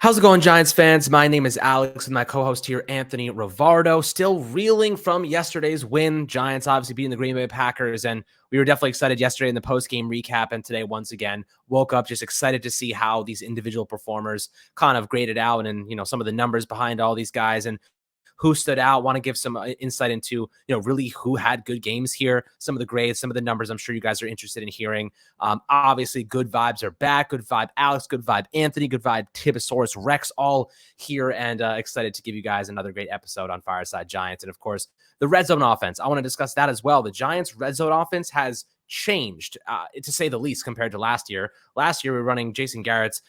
How's it going, Giants fans? My name is Alex, and my co-host here, Anthony Rivardo, still reeling from yesterday's win. Giants obviously beating the Green Bay Packers, and we were definitely excited yesterday in the post-game recap, and today, once again, woke up just excited to see how these individual performers kind of graded out and, some of the numbers behind all these guys. And who stood out. Want to give some insight into, really who had good games here, some of the grades, some of the numbers I'm sure you guys are interested in hearing. Obviously, good vibes are back. Good vibe Alex, good vibe Anthony, good vibe Tibosaurus Rex, all here, and excited to give you guys another great episode on Fireside Giants. And of course, the red zone offense. I want to discuss that as well. The Giants' red zone offense has changed, to say the least, compared to last year. Last year, we were running Jason Garrett's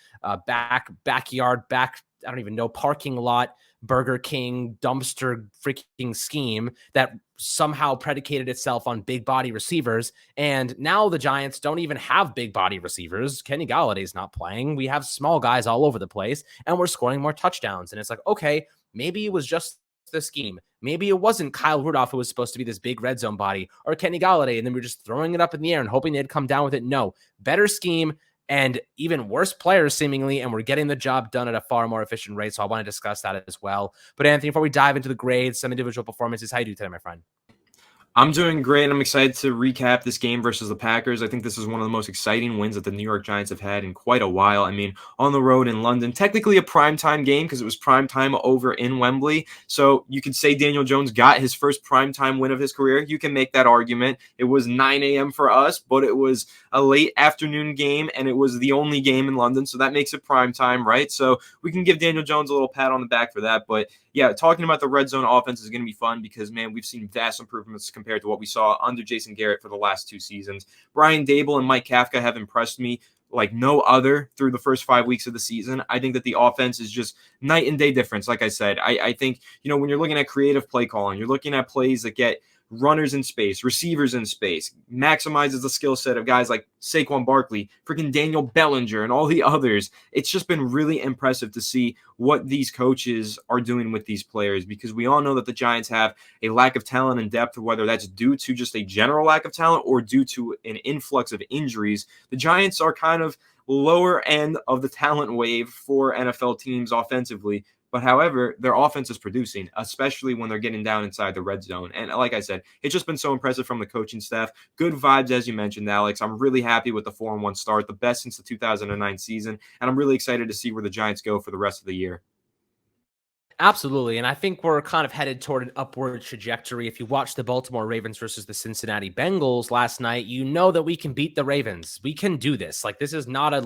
backyard, I don't even know, parking lot, Burger King dumpster freaking scheme that somehow predicated itself on big body receivers. And now the Giants don't even have big body receivers. Kenny Galladay's not playing. We have small guys all over the place, and we're scoring more touchdowns. And it's like, okay, maybe it was just the scheme. Maybe it wasn't Kyle Rudolph who was supposed to be this big red zone body, or Kenny Galladay, and then we're just throwing it up in the air and hoping they'd come down with it. No, better scheme and even worse players seemingly, and we're getting the job done at a far more efficient rate. So I want to discuss that as well. But Anthony, before we dive into the grades, some individual performances, how you do today, my friend? I'm doing great. I'm excited to recap this game versus the Packers. I think this is one of the most exciting wins that the New York Giants have had in quite a while. I mean, on the road in London, technically a primetime game because it was primetime over in Wembley. So you could say Daniel Jones got his first primetime win of his career. You can make that argument. It was 9 a.m. for us, but it was a late afternoon game, and it was the only game in London. So that makes it primetime, right? So we can give Daniel Jones a little pat on the back for that. But yeah, talking about the red zone offense is going to be fun because, man, we've seen vast improvements compared to what we saw under Jason Garrett for the last two seasons. Brian Dable and Mike Kafka have impressed me like no other through the first 5 weeks of the season. I think that the offense is just night and day difference. Like I said, I think, when you're looking at creative play calling, you're looking at plays that get runners in space, receivers in space, maximizes the skill set of guys like Saquon Barkley, freaking Daniel Bellinger, and all the others. It's just been really impressive to see what these coaches are doing with these players, because we all know that the Giants have a lack of talent and depth, whether that's due to just a general lack of talent or due to an influx of injuries. The Giants are kind of lower end of the talent wave for NFL teams offensively. But however, their offense is producing, especially when they're getting down inside the red zone. And like I said, it's just been so impressive from the coaching staff. Good vibes, as you mentioned, Alex. I'm really happy with the 4-1 start, the best since the 2009 season. And I'm really excited to see where the Giants go for the rest of the year. Absolutely. And I think we're kind of headed toward an upward trajectory. If you watch the Baltimore Ravens versus the Cincinnati Bengals last night, you know that we can beat the Ravens. We can do this. Like, this is not a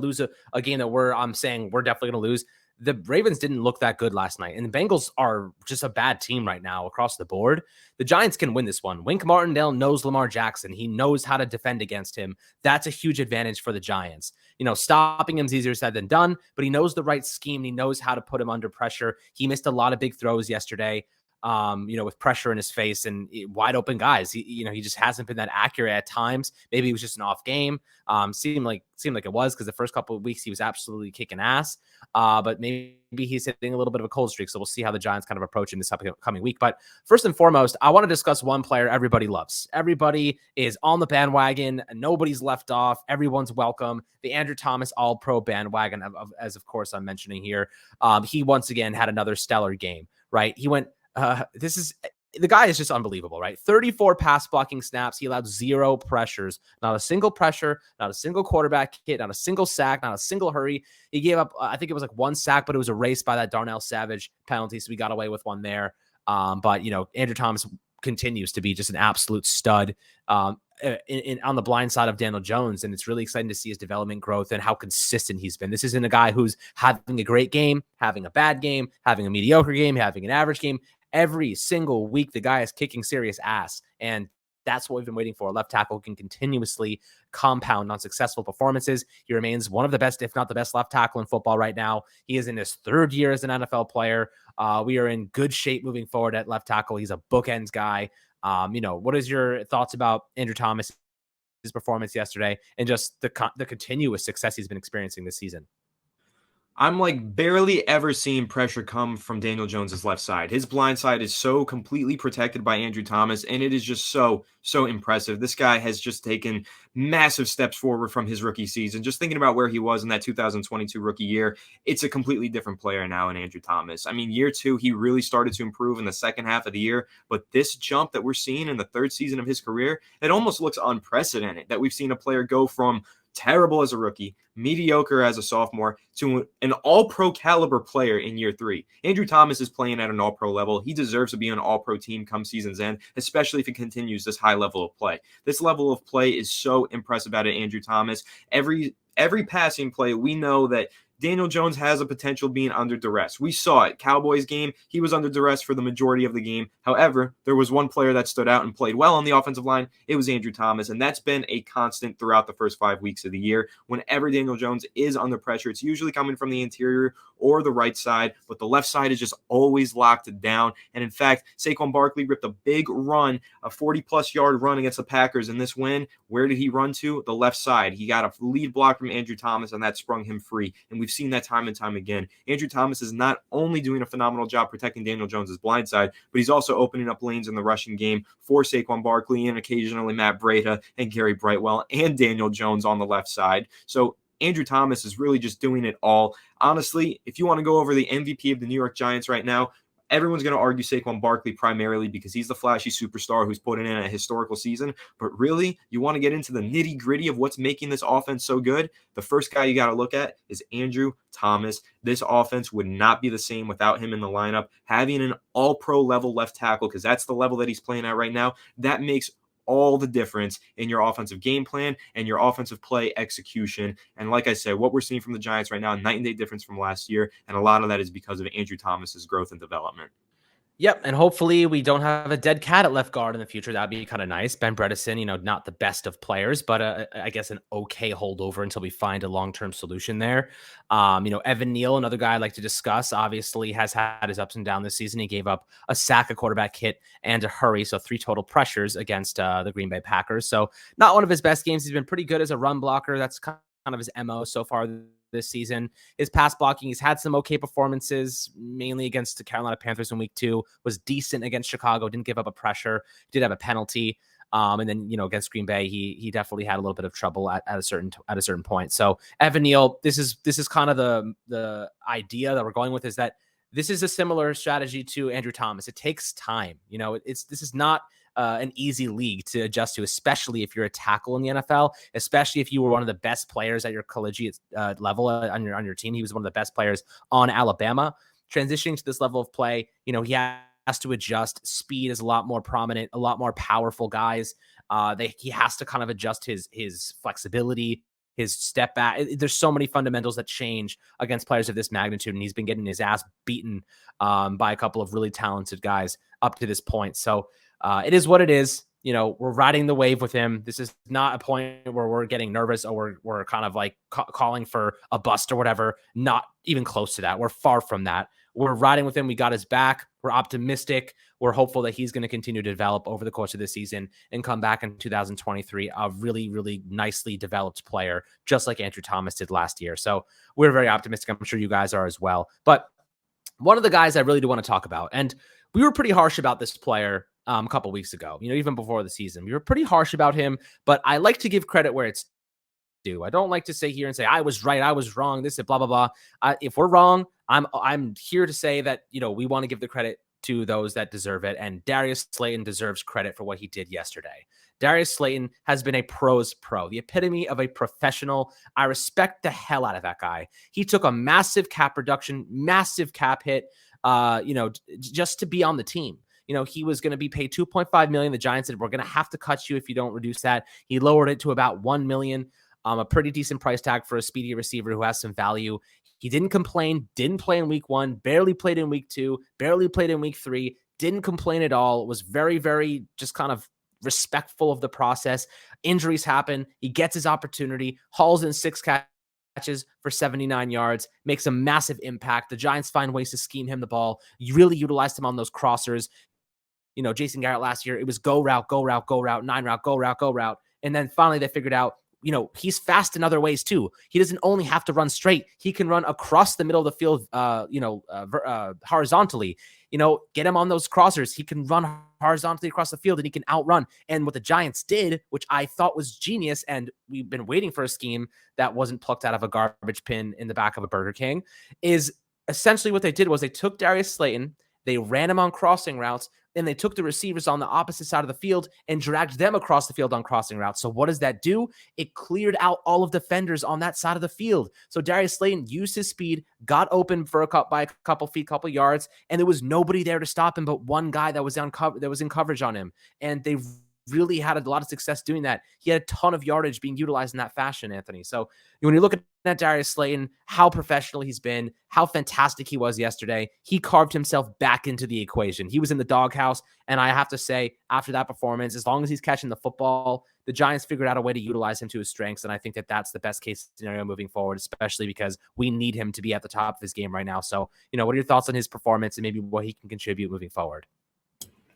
game that I'm saying we're definitely going to lose. The Ravens didn't look that good last night, and the Bengals are just a bad team right now across the board. The Giants can win this one. Wink Martindale knows Lamar Jackson. He knows how to defend against him. That's a huge advantage for the Giants. Stopping him is easier said than done, but he knows the right scheme. He knows how to put him under pressure. He missed a lot of big throws yesterday, with pressure in his face and wide open guys. He just hasn't been that accurate at times. Maybe it was just an off game. Seemed like it was, because the first couple of weeks he was absolutely kicking ass. But maybe he's hitting a little bit of a cold streak. So we'll see how the Giants kind of approach in this upcoming week. But first and foremost, I want to discuss one player everybody loves. Everybody is on the bandwagon. Nobody's left off. Everyone's welcome. The Andrew Thomas All-Pro bandwagon, as of course I'm mentioning here. He once again had another stellar game, right? He went, the guy is just unbelievable, right? 34 pass blocking snaps. He allowed 0 pressures, not a single pressure, not a single quarterback hit, not a single sack, not a single hurry. He gave up, I think it was like 1 sack, but it was erased by that Darnell Savage penalty. So we got away with one there. But Andrew Thomas continues to be just an absolute stud on the blind side of Daniel Jones. And it's really exciting to see his development growth and how consistent he's been. This isn't a guy who's having a great game, having a bad game, having a mediocre game, having an average game. Every single week, the guy is kicking serious ass. And that's what we've been waiting for. A left tackle who can continuously compound on successful performances. He remains one of the best, if not the best, left tackle in football right now. He is in his 3rd year as an NFL player. We are in good shape moving forward at left tackle. He's a bookends guy. What is your thoughts about Andrew Thomas, his performance yesterday, and just the continuous success he's been experiencing this season? I'm like barely ever seeing pressure come from Daniel Jones's left side. His blind side is so completely protected by Andrew Thomas, and it is just so impressive. This guy has just taken massive steps forward from his rookie season. Just thinking about where he was in that 2022 rookie year, it's a completely different player now in Andrew Thomas. I mean, year two, he really started to improve in the second half of the year, but this jump that we're seeing in the third season of his career, it almost looks unprecedented that we've seen a player go from terrible as a rookie, mediocre as a sophomore, to an all-pro caliber player in year three. Andrew Thomas is playing at an all-pro level. He deserves to be on an all-pro team come season's end, especially if he continues this high level of play. This level of play is so impressive out of Andrew Thomas. Every passing play, we know that Daniel Jones has a potential being under duress. We saw it. Cowboys game, he was under duress for the majority of the game. However, there was one player that stood out and played well on the offensive line. It was Andrew Thomas, and that's been a constant throughout the first 5 weeks of the year. Whenever Daniel Jones is under pressure, it's usually coming from the interior or the right side, but the left side is just always locked down. And in fact, Saquon Barkley ripped a big run, a 40-plus yard run against the Packers in this win. Where did he run to? The left side. He got a lead block from Andrew Thomas, and that sprung him free. And we've seen that time and time again. Andrew Thomas is not only doing a phenomenal job protecting Daniel Jones's blind side, but he's also opening up lanes in the rushing game for Saquon Barkley and occasionally Matt Breida and Gary Brightwell and Daniel Jones on the left side. So Andrew Thomas is really just doing it all. Honestly, if you want to go over the MVP of the New York Giants right now, everyone's going to argue Saquon Barkley primarily because he's the flashy superstar who's putting in a historical season. But really, you want to get into the nitty gritty of what's making this offense so good. The first guy you got to look at is Andrew Thomas. This offense would not be the same without him in the lineup. Having an all-pro level left tackle, because that's the level that he's playing at right now, that makes all the difference in your offensive game plan and your offensive play execution. And like I said, what we're seeing from the Giants right now, night and day difference from last year. And a lot of that is because of Andrew Thomas's growth and development. Yep, and hopefully we don't have a dead cat at left guard in the future. That'd be kind of nice. Ben Bredesen, not the best of players, but I guess an okay holdover until we find a long-term solution there. Evan Neal, another guy I'd like to discuss, obviously has had his ups and downs this season. He gave up a sack, a quarterback hit, and a hurry, so 3 total pressures against the Green Bay Packers. So not one of his best games. He's been pretty good as a run blocker. That's kind of his MO so far this season. His pass blocking, he's had some okay performances, mainly against the Carolina Panthers in week 2, was decent against Chicago, didn't give up a pressure, did have a penalty. And then, against Green Bay, he definitely had a little bit of trouble at a certain point. So Evan Neal, this is kind of the idea that we're going with, is that this is a similar strategy to Andrew Thomas. It takes time. This is not an easy league to adjust to, especially if you're a tackle in the NFL, especially if you were one of the best players at your collegiate level on your team. He was one of the best players on Alabama. Transitioning to this level of play, he has to adjust. Speed is a lot more prominent, a lot more powerful guys. He has to kind of adjust his flexibility, his step back. There's so many fundamentals that change against players of this magnitude, and he's been getting his ass beaten by a couple of really talented guys up to this point. So it is what it is. We're riding the wave with him. This is not a point where we're getting nervous or we're kind of like calling for a bust or whatever. Not even close to that. We're far from that. We're riding with him. We got his back. We're optimistic. We're hopeful that he's going to continue to develop over the course of this season and come back in 2023 a really, really nicely developed player, just like Andrew Thomas did last year. So we're very optimistic. I'm sure you guys are as well. But one of the guys I really do want to talk about, and we were pretty harsh about this player a couple weeks ago, even before the season, we were pretty harsh about him, but I like to give credit where it's due. I don't like to sit here and say, I was right, I was wrong, this is blah, blah, blah. If we're wrong, I'm here to say that, we want to give the credit to those that deserve it. And Darius Slayton deserves credit for what he did yesterday. Darius Slayton has been a pro's pro, the epitome of a professional. I respect the hell out of that guy. He took a massive cap reduction, massive cap hit, just to be on the team. He was going to be paid $2.5 million. The Giants said, we're going to have to cut you if you don't reduce that. He lowered it to about $1 million, a pretty decent price tag for a speedy receiver who has some value. He didn't complain, didn't play in week 1, barely played in week 2, barely played in week 3, didn't complain at all. Was very, very just kind of respectful of the process. Injuries happen. He gets his opportunity, hauls in 6 catches for 79 yards, makes a massive impact. The Giants find ways to scheme him the ball. You really utilized him on those crossers. Jason Garrett last year, it was go route, 9 route, go route. And then finally they figured out he's fast in other ways too. He doesn't only have to run straight. He can run across the middle of the field, horizontally. Get him on those crossers. He can run horizontally across the field and he can outrun. And what the Giants did, which I thought was genius, and we've been waiting for a scheme that wasn't plucked out of a garbage bin in the back of a Burger King, is essentially what they did was they took Darius Slayton, they ran him on crossing routes, and they took the receivers on the opposite side of the field and dragged them across the field on crossing routes. So what does that do? It cleared out all of defenders on that side of the field. So Darius Slayton used his speed, got open by a couple feet, couple yards, and there was nobody there to stop him but one guy that was in coverage on him. And they really had a lot of success doing that. He had a ton of yardage being utilized in that fashion, Anthony. So when you look at Darius Slayton, how professional he's been, how fantastic he was yesterday, he carved himself back into the equation. He was in the doghouse, and I have to say, after that performance, as long as he's catching the football, the Giants figured out a way to utilize him to his strengths, and I think that that's the best case scenario moving forward, especially because we need him to be at the top of his game right now. So, what are your thoughts on his performance and maybe what he can contribute moving forward?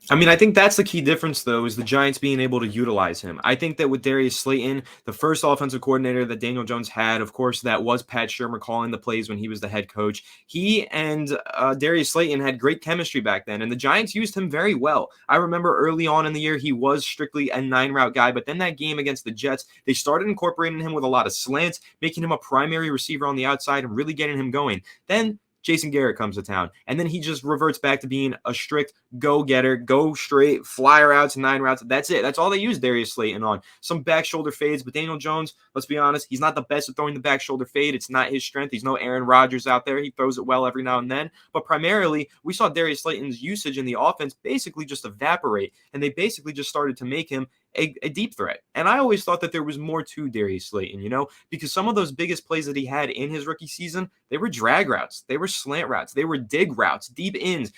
I think that's the key difference, though, is the Giants being able to utilize him. I think that with Darius Slayton, the first offensive coordinator that Daniel Jones had, of course, that was Pat Shurmur calling the plays when he was the head coach. He and Darius Slayton had great chemistry back then, and the Giants used him very well. I remember early on in the year, he was strictly a 9-route guy, but then that game against the Jets, they started incorporating him with a lot of slants, making him a primary receiver on the outside and really getting him going. Then Jason Garrett comes to town, and then he just reverts back to being a strict go-getter, go straight, fly routes, 9 routes. That's it. That's all they use Darius Slayton on. Some back shoulder fades, but Daniel Jones, let's be honest, he's not the best at throwing the back shoulder fade. It's not his strength. He's no Aaron Rodgers out there. He throws it well every now and then, but primarily we saw Darius Slayton's usage in the offense basically just evaporate, and they basically just started to make him a deep threat. And I always thought that there was more to Darius Slayton, because some of those biggest plays that he had in his rookie season, they were drag routes, they were slant routes, they were dig routes, deep ins,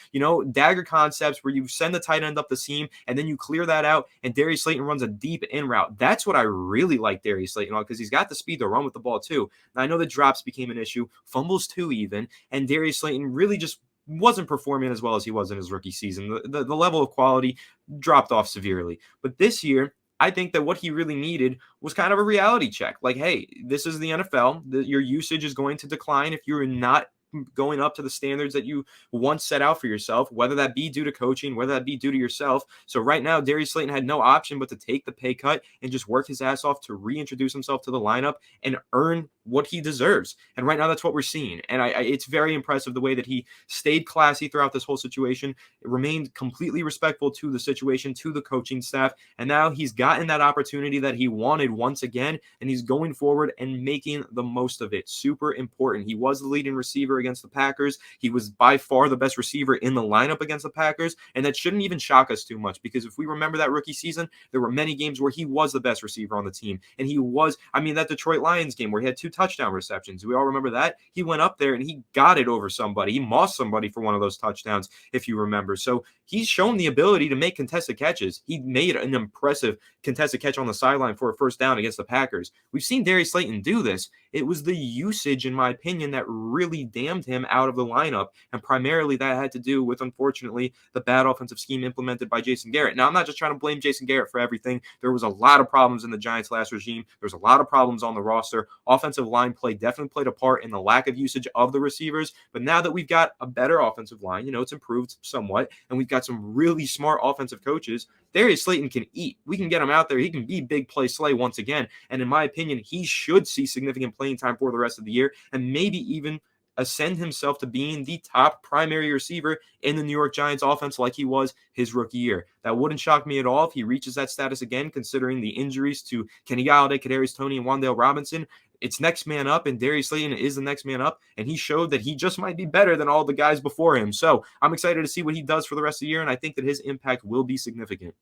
dagger concepts where you send the tight end up the seam and then you clear that out and Darius Slayton runs a deep in route. That's what I really like Darius Slayton on, because he's got the speed to run with the ball too. Now, I know the drops became an issue, fumbles too even, and Darius Slayton really just wasn't performing as well as he was in his rookie season. The level of quality dropped off severely. But this year, I think that what he really needed was kind of a reality check. Like, hey, this is the NFL. Your usage is going to decline if you're not going up to the standards that you once set out for yourself, whether that be due to coaching, whether that be due to yourself. So right now, Darius Slayton had no option but to take the pay cut and just work his ass off to reintroduce himself to the lineup and earn what he deserves. And right now, that's what we're seeing. And it's very impressive the way that he stayed classy throughout this whole situation. It remained completely respectful to the situation, to the coaching staff. And now he's gotten that opportunity that he wanted once again, and he's going forward and making the most of it. Super important. He was the leading receiver against the Packers. He was by far the best receiver in the lineup against the Packers. And that shouldn't even shock us too much, because if we remember that rookie season, there were many games where he was the best receiver on the team. And he was, that Detroit Lions game where he had 2 touchdown receptions. We all remember that. He went up there and he got it over somebody. He mossed somebody for one of those touchdowns, if you remember. So he's shown the ability to make contested catches. He made an impressive contested catch on the sideline for a first down against the Packers. We've seen Darius Slayton do this. It was the usage, in my opinion, that really damned him out of the lineup. And primarily that had to do with, unfortunately, the bad offensive scheme implemented by Jason Garrett. Now, I'm not just trying to blame Jason Garrett for everything. There was a lot of problems in the Giants last regime. There's a lot of problems on the roster. Offensive line play definitely played a part in the lack of usage of the receivers. But now that we've got a better offensive line, it's improved somewhat, and we've got some really smart offensive coaches, Darius Slayton can eat. We can get him out there. He can be big play Slay once again. And in my opinion, he should see significant playing time for the rest of the year, and maybe even ascend himself to being the top primary receiver in the New York Giants offense like he was his rookie year. That wouldn't shock me at all if he reaches that status again, considering the injuries to Kenny Golladay, Kadarius Toney, and Wan'Dale Robinson. It's next man up, and Darius Slayton is the next man up, and he showed that he just might be better than all the guys before him. So I'm excited to see what he does for the rest of the year, and I think that his impact will be significant.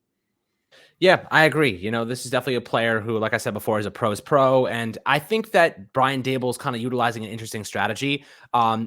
Yeah, I agree. This is definitely a player who, like I said before, is a pro's pro. And I think that Brian Dable is kind of utilizing an interesting strategy.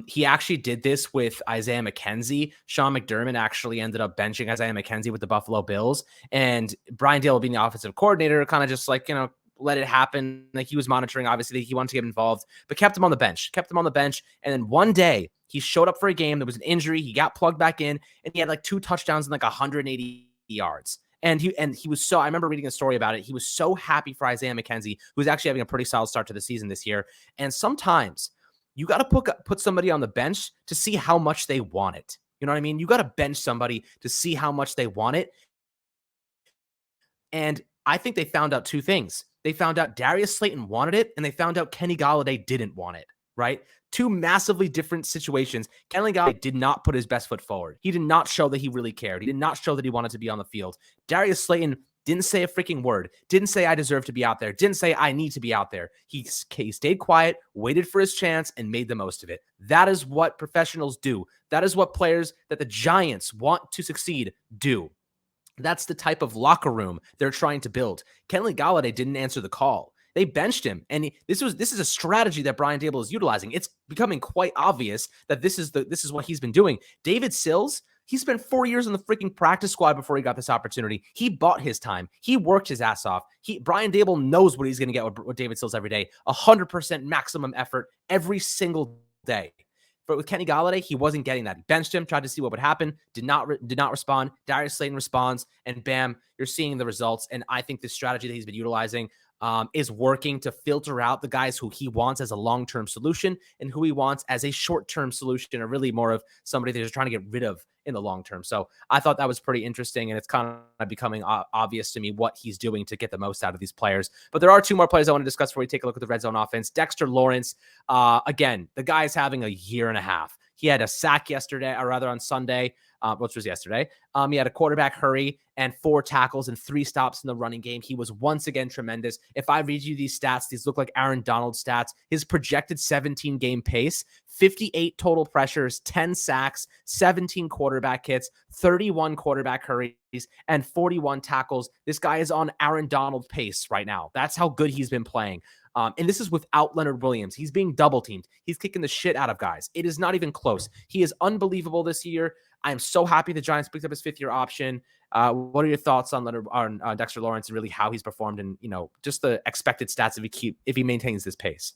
He actually did this with Isaiah McKenzie. Sean McDermott actually ended up benching Isaiah McKenzie with the Buffalo Bills. And Brian Dable, being the offensive coordinator, kind of just let it happen. Like, he was monitoring, obviously, he wanted to get involved, but kept him on the bench. And then one day he showed up for a game. There was an injury. He got plugged back in, and he had 2 touchdowns and 180 yards. And he was so, I remember reading a story about it. He was so happy for Isaiah McKenzie, who's actually having a pretty solid start to the season this year. And sometimes you got to put somebody on the bench to see how much they want it. You know what I mean? You got to bench somebody to see how much they want it. And I think they found out two things. They found out Darius Slayton wanted it, and they found out Kenny Golladay didn't want it, right? Two massively different situations. Kenny Golladay did not put his best foot forward. He did not show that he really cared. He did not show that he wanted to be on the field. Darius Slayton didn't say a freaking word. Didn't say I deserve to be out there. Didn't say I need to be out there. He stayed quiet, waited for his chance, and made the most of it. That is what professionals do. That is what players that the Giants want to succeed do. That's the type of locker room they're trying to build. Kenny Golladay didn't answer the call. They benched him, and this is a strategy that Brian Daboll is utilizing. It's becoming quite obvious that this is what he's been doing. David Sills, he spent 4 years in the freaking practice squad before he got this opportunity. He bought his time. He worked his ass off. Brian Daboll knows what he's going to get with David Sills every day. 100% maximum effort every single day. But with Kenny Golladay, he wasn't getting that. He benched him, tried to see what would happen, did not respond. Darius Slayton responds, and bam, you're seeing the results. And I think the strategy that he's been utilizing is working to filter out the guys who he wants as a long-term solution and who he wants as a short-term solution, or really more of somebody that he's trying to get rid of in the long term. So I thought that was pretty interesting, and it's kind of becoming obvious to me what he's doing to get the most out of these players. But there are two more players I want to discuss before we take a look at the red zone offense. Dexter Lawrence, again, the guy's having a year and a half. He had a sack yesterday, or rather on Sunday, which was yesterday. He had a quarterback hurry and 4 tackles and 3 stops in the running game. He was once again tremendous. If I read you these stats, these look like Aaron Donald stats. His projected 17-game pace, 58 total pressures, 10 sacks, 17 quarterback hits, 31 quarterback hurries, and 41 tackles. This guy is on Aaron Donald pace right now. That's how good he's been playing. And this is without Leonard Williams. He's being double teamed. He's kicking the shit out of guys. It is not even close. He is unbelievable this year. I am so happy the Giants picked up his 5th-year option. What are your thoughts on Dexter Lawrence and really how he's performed, and just the expected stats if he maintains this pace?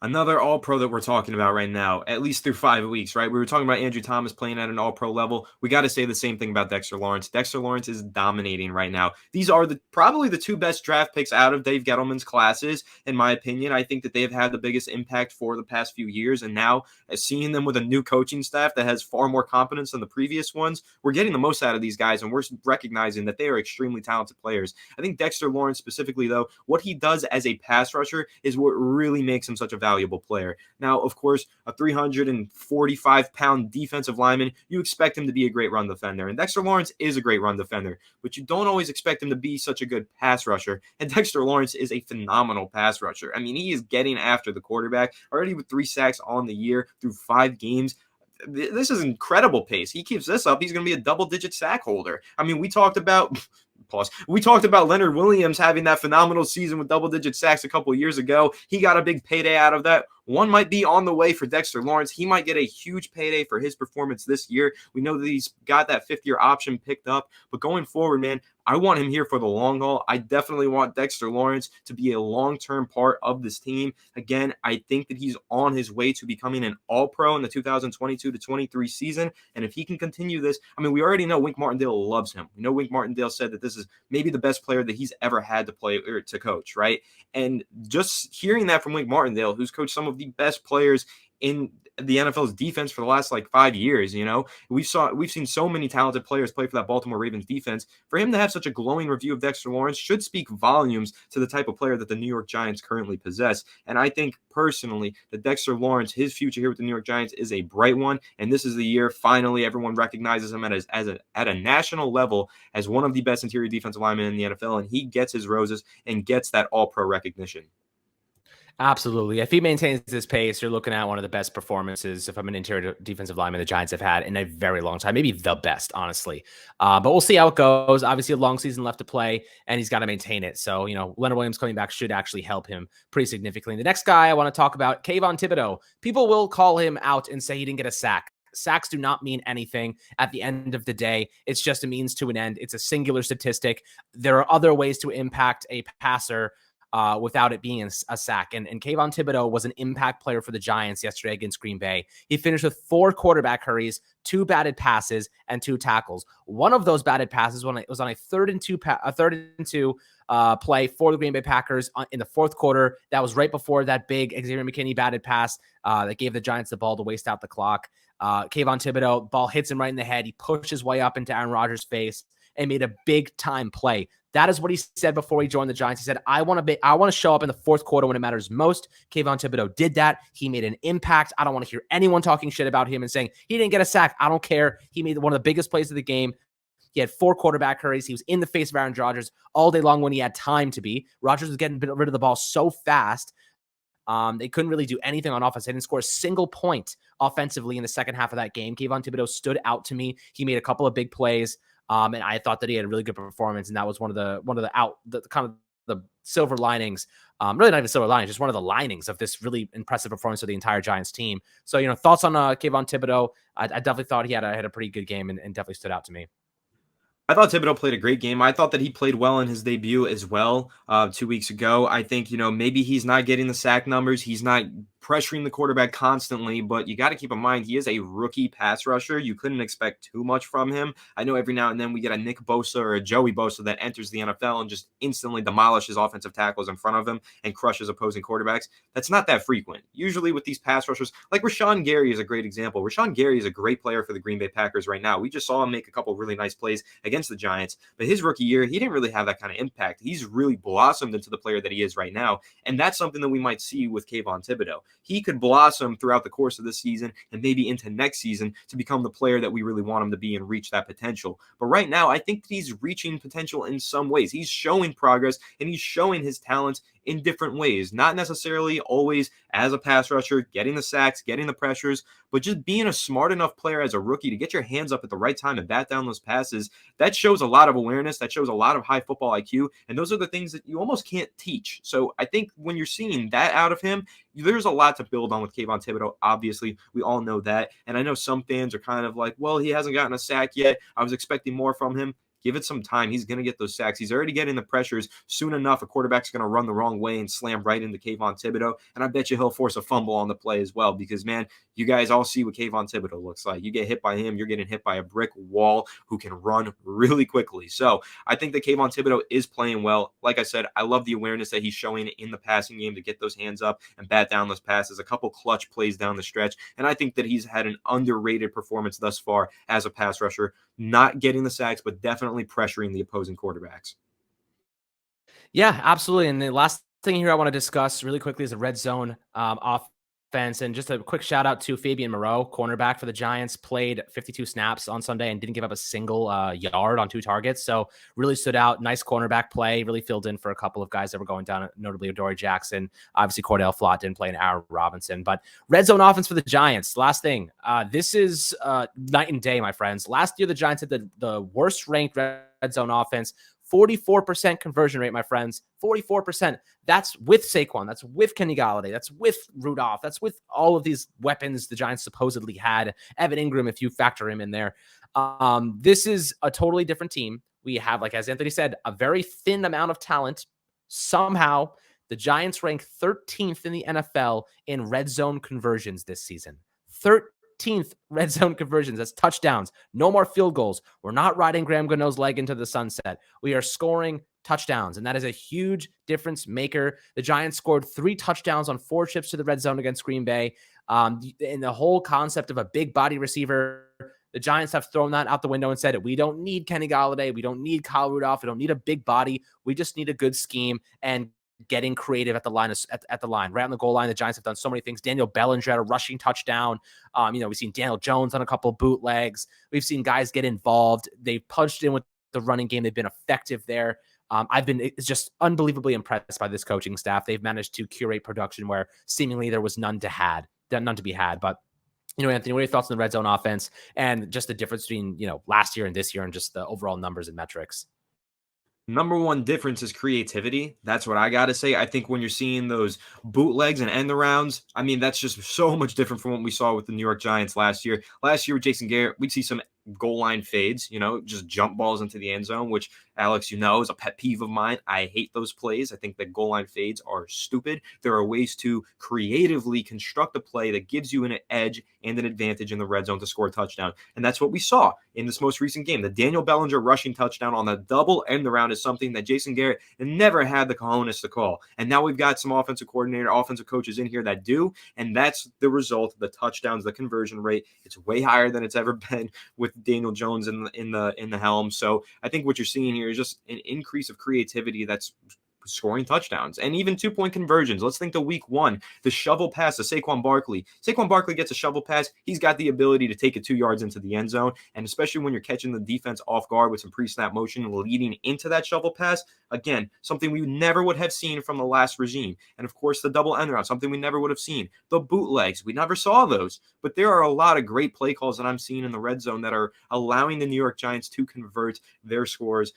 Another all-pro that we're talking about right now, at least through 5 weeks, right? We were talking about Andrew Thomas playing at an all-pro level. We got to say the same thing about Dexter Lawrence. Dexter Lawrence is dominating right now. These are probably the 2 best draft picks out of Dave Gettleman's classes, in my opinion. I think that they have had the biggest impact for the past few years, and now seeing them with a new coaching staff that has far more competence than the previous ones, we're getting the most out of these guys, and we're recognizing that they are extremely talented players. I think Dexter Lawrence specifically, though, what he does as a pass rusher is what really makes him such a valuable player. Now, of course, a 345-pound defensive lineman, you expect him to be a great run defender. And Dexter Lawrence is a great run defender, but you don't always expect him to be such a good pass rusher. And Dexter Lawrence is a phenomenal pass rusher. I mean, he is getting after the quarterback already with 3 sacks on the year through 5 games. This is incredible pace. He keeps this up, he's going to be a double-digit sack holder. I mean, we talked about Leonard Williams having that phenomenal season with double-digit sacks a couple years ago. He got a big payday out of that. One might be on the way for Dexter Lawrence. He might get a huge payday for his performance this year. We know that he's got that 5th-year option picked up. But going forward, man, I want him here for the long haul. I definitely want Dexter Lawrence to be a long-term part of this team. Again, I think that he's on his way to becoming an all-pro in the 2022-23 season. And if he can continue this, I mean, we already know Wink Martindale loves him. We know Wink Martindale said that this is maybe the best player that he's ever had to play or to coach, right? And just hearing that from Wink Martindale, who's coached some of the best players in the NFL's defense for the last 5 years, we've seen so many talented players play for that Baltimore Ravens defense. For him to have such a glowing review of Dexter Lawrence should speak volumes to the type of player that the New York Giants currently possess. And I think personally that Dexter Lawrence, his future here with the New York Giants is a bright one. And this is the year finally everyone recognizes him at a national level as one of the best interior defensive linemen in the NFL. And he gets his roses and gets that all-pro recognition. Absolutely. If he maintains this pace, you're looking at one of the best performances, if I'm an interior defensive lineman, the Giants have had in a very long time, maybe the best, honestly. But we'll see how it goes. Obviously, a long season left to play, and he's got to maintain it. So, Leonard Williams coming back should actually help him pretty significantly. The next guy I want to talk about, Kayvon Thibodeaux. People will call him out and say he didn't get a sack. Sacks do not mean anything at the end of the day. It's just a means to an end. It's a singular statistic. There are other ways to impact a passer without it being a sack. And Kayvon Thibodeau was an impact player for the Giants yesterday against Green Bay. He finished with 4 quarterback hurries, 2 batted passes, and 2 tackles. One of those batted passes was on a third and two play for the Green Bay Packers in the 4th quarter. That was right before that big Xavier McKinney batted pass that gave the Giants the ball to waste out the clock. Kayvon Thibodeau, ball hits him right in the head. He pushed his way up into Aaron Rodgers' face and made a big time play. That is what he said before he joined the Giants. He said, I want to show up in the 4th quarter when it matters most. Kayvon Thibodeau did that. He made an impact. I don't want to hear anyone talking shit about him and saying he didn't get a sack. I don't care. He made one of the biggest plays of the game. He had 4 quarterback hurries. He was in the face of Aaron Rodgers all day long when he had time to be. Rodgers was getting rid of the ball so fast. They couldn't really do anything on offense. They didn't score a single point offensively in the second half of that game. Kayvon Thibodeau stood out to me. He made a couple of big plays. And I thought that he had a really good performance, and that was one of the silver linings. Really not even silver linings, just one of the linings of this really impressive performance of the entire Giants team. So, thoughts on Kayvon Thibodeau? I definitely thought he had a pretty good game and definitely stood out to me. I thought Thibodeau played a great game. I thought that he played well in his debut as well 2 weeks ago. I think, maybe he's not getting the sack numbers. He's not pressuring the quarterback constantly, but you got to keep in mind he is a rookie pass rusher. You couldn't expect too much from him. I know every now and then we get a Nick Bosa or a Joey Bosa that enters the NFL and just instantly demolishes offensive tackles in front of him and crushes opposing quarterbacks. That's not that frequent. Usually with these pass rushers, like Rashawn Gary is a great example. Rashawn Gary is a great player for the Green Bay Packers right now. We just saw him make a couple really nice plays against the Giants, but his rookie year, he didn't really have that kind of impact. He's really blossomed into the player that he is right now, and that's something that we might see with Kayvon Thibodeau. He could blossom throughout the course of this season and maybe into next season to become the player that we really want him to be and reach that potential. But right now, I think that he's reaching potential in some ways. He's showing progress and he's showing his talents in different ways, not necessarily always as a pass rusher, getting the sacks, getting the pressures, but just being a smart enough player as a rookie to get your hands up at the right time and bat down those passes. That shows a lot of awareness. That shows a lot of high football IQ. And those are the things that you almost can't teach. So I think when you're seeing that out of him, there's a lot to build on with Kayvon Thibodeau. Obviously, we all know that. And I know some fans are kind of like, well, he hasn't gotten a sack yet. I was expecting more from him. Give it some time. He's going to get those sacks. He's already getting the pressures. Soon enough, a quarterback's going to run the wrong way and slam right into Kayvon Thibodeau. And I bet you he'll force a fumble on the play as well because, man, you guys all see what Kayvon Thibodeau looks like. You get hit by him, you're getting hit by a brick wall who can run really quickly. So I think that Kayvon Thibodeau is playing well. Like I said, I love the awareness that he's showing in the passing game to get those hands up and bat down those passes, a couple clutch plays down the stretch. And I think that he's had an underrated performance thus far as a pass rusher, not getting the sacks, but definitely pressuring the opposing quarterbacks. Yeah, absolutely. And the last thing here I want to discuss really quickly is the red zone offense. And just a quick shout out to Fabian Moreau, cornerback for the Giants, played 52 snaps on Sunday and didn't give up a single yard on 2 targets. So really stood out. Nice cornerback play. Really filled in for a couple of guys that were going down, notably Adoree Jackson. Obviously, Cordell Flott didn't play, and Aaron Robinson. But red zone offense for the Giants. Last thing. This is night and day, my friends. Last year, the Giants had the worst ranked red zone offense. 44% conversion rate, my friends. 44%. That's with Saquon. That's with Kenny Golladay. That's with Rudolph. That's with all of these weapons the Giants supposedly had. Evan Ingram, if you factor him in there. This is a totally different team. We have, like as Anthony said, a very thin amount of talent. Somehow, the Giants rank 13th in the NFL in red zone conversions this season. 13th red zone conversions. That's touchdowns. No more field goals. We're not riding Graham Gano's leg into the sunset. We are scoring touchdowns, and that is a huge difference maker. The Giants scored 3 touchdowns on 4 trips to the red zone against Green Bay. And the whole concept of a big body receiver, the Giants have thrown that out the window and said, we don't need Kenny Golladay. We don't need Kyle Rudolph. We don't need a big body. We just need a good scheme and getting creative at the line, at the line, right on the goal line. The Giants have done so many things. Daniel Bellinger had a rushing touchdown. We've seen Daniel Jones on a couple of bootlegs. We've seen guys get involved. They've punched in with the running game. They've been effective there. I've been just unbelievably impressed by this coaching staff. They've managed to curate production where seemingly there was none to be had. But Anthony, what are your thoughts on the red zone offense and just the difference between, last year and this year and just the overall numbers and metrics? Number one difference is creativity. That's what I got to say. I think when you're seeing those bootlegs and end arounds, that's just so much different from what we saw with the New York Giants last year. Last year with Jason Garrett, we'd see some goal line fades, just jump balls into the end zone, which Alex, is a pet peeve of mine. I hate those plays. I think that goal line fades are stupid. There are ways to creatively construct a play that gives you an edge and an advantage in the red zone to score a touchdown. And that's what we saw in this most recent game. The Daniel Bellinger rushing touchdown on the double end around is something that Jason Garrett never had the cojones to call. And now we've got some offensive coaches in here that do. And that's the result of the touchdowns, the conversion rate. It's way higher than it's ever been with Daniel Jones in the helm. So I think what you're seeing here is just an increase of creativity that's scoring touchdowns and even 2-point conversions. Let's think to week 1, the shovel pass to Saquon Barkley. Saquon Barkley gets a shovel pass. He's got the ability to take it 2 yards into the end zone. And especially when you're catching the defense off guard with some pre-snap motion leading into that shovel pass, again, something we never would have seen from the last regime. And of course, the double end around, something we never would have seen. The bootlegs, we never saw those. But there are a lot of great play calls that I'm seeing in the red zone that are allowing the New York Giants to convert their scores,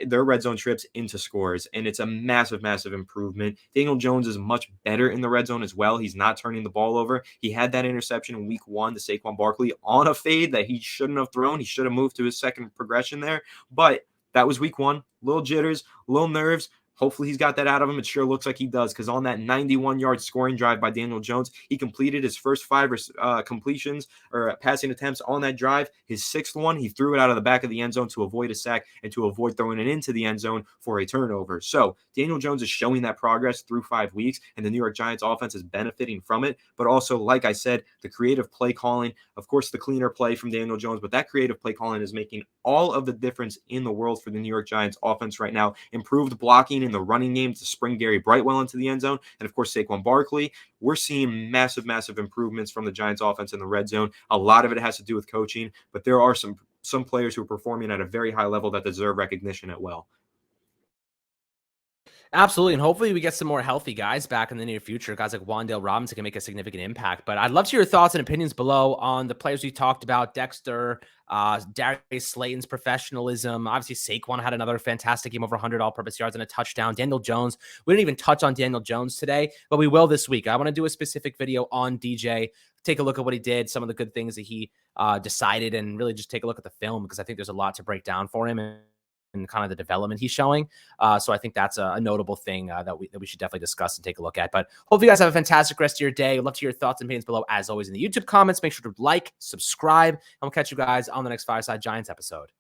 their red zone trips into scores. And it's a massive, massive improvement. Daniel Jones is much better in the red zone as well. He's not turning the ball over. He had that interception in week 1 to Saquon Barkley on a fade that he shouldn't have thrown. He should have moved to his second progression there. But that was week 1. Little jitters, little nerves. Hopefully he's got that out of him. It sure looks like he does, because on that 91-yard scoring drive by Daniel Jones, he completed his first 5 completions or passing attempts on that drive. His 6th one, he threw it out of the back of the end zone to avoid a sack and to avoid throwing it into the end zone for a turnover. So Daniel Jones is showing that progress through 5 weeks, and the New York Giants offense is benefiting from it. But also, like I said, the creative play calling, of course, the cleaner play from Daniel Jones, but that creative play calling is making all of the difference in the world for the New York Giants offense right now. Improved blocking in the running game to spring Gary Brightwell into the end zone, and of course Saquon Barkley. We're seeing massive improvements from the Giants offense in the red zone. A lot of it has to do with coaching, but there are some players who are performing at a very high level that deserve recognition as well. Absolutely. And hopefully we get some more healthy guys back in the near future. Guys like Wan'Dale Robinson can make a significant impact. But I'd love to hear your thoughts and opinions below on the players we talked about. Dexter, Darius Slayton's professionalism. Obviously, Saquon had another fantastic game, over 100 all-purpose yards and a touchdown. Daniel Jones. We didn't even touch on Daniel Jones today, but we will this week. I want to do a specific video on DJ. Take a look at what he did, some of the good things that he decided, and really just take a look at the film, because I think there's a lot to break down for him and kind of the development he's showing. So I think that's a notable thing that we should definitely discuss and take a look at. But hope you guys have a fantastic rest of your day. I'd love to hear your thoughts and opinions below, as always, in the YouTube comments. Make sure to like, subscribe, and we'll catch you guys on the next Fireside Giants episode.